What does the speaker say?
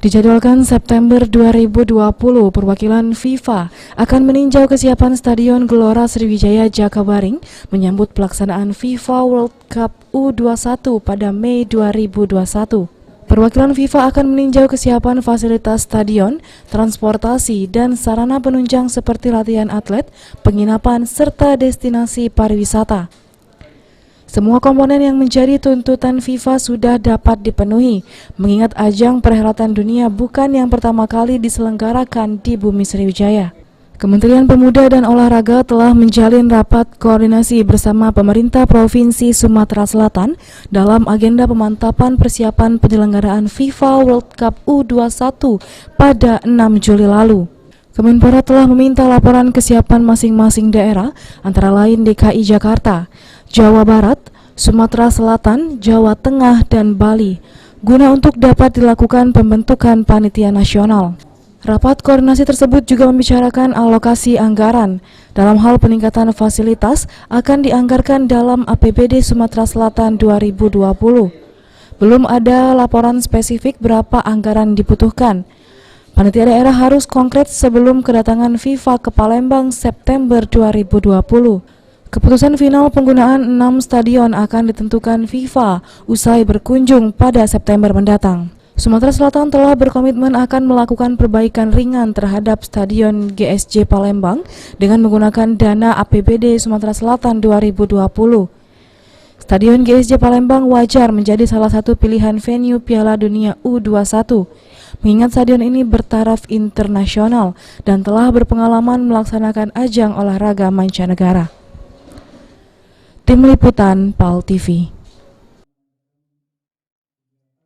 Dijadwalkan September 2020, perwakilan FIFA akan meninjau kesiapan Stadion Gelora Sriwijaya Jakabaring menyambut pelaksanaan FIFA World Cup U21 pada Mei 2021. Perwakilan FIFA akan meninjau kesiapan fasilitas stadion, transportasi, dan sarana penunjang seperti latihan atlet, penginapan, serta destinasi pariwisata. Semua komponen yang menjadi tuntutan FIFA sudah dapat dipenuhi, mengingat ajang perhelatan dunia bukan yang pertama kali diselenggarakan di bumi Sriwijaya. Kementerian Pemuda dan Olahraga telah menjalin rapat koordinasi bersama pemerintah Provinsi Sumatera Selatan dalam agenda pemantapan persiapan penyelenggaraan FIFA World Cup U21 pada 6 Juli lalu. Kemenpora telah meminta laporan kesiapan masing-masing daerah, antara lain DKI Jakarta, Jawa Barat, Sumatera Selatan, Jawa Tengah, dan Bali, guna untuk dapat dilakukan pembentukan panitia nasional. Rapat koordinasi tersebut juga membicarakan alokasi anggaran. Dalam hal peningkatan fasilitas akan dianggarkan dalam APBD Sumatera Selatan 2020. Belum ada laporan spesifik berapa anggaran dibutuhkan. Panitia daerah harus konkret sebelum kedatangan FIFA ke Palembang September 2020. Keputusan final penggunaan 6 stadion akan ditentukan FIFA usai berkunjung pada September mendatang. Sumatera Selatan telah berkomitmen akan melakukan perbaikan ringan terhadap Stadion GSJ Palembang dengan menggunakan dana APBD Sumatera Selatan 2020. Stadion GSJ Palembang wajar menjadi salah satu pilihan venue Piala Dunia U21, mengingat stadion ini bertaraf internasional dan telah berpengalaman melaksanakan ajang olahraga mancanegara. Tim Liputan PAL TV.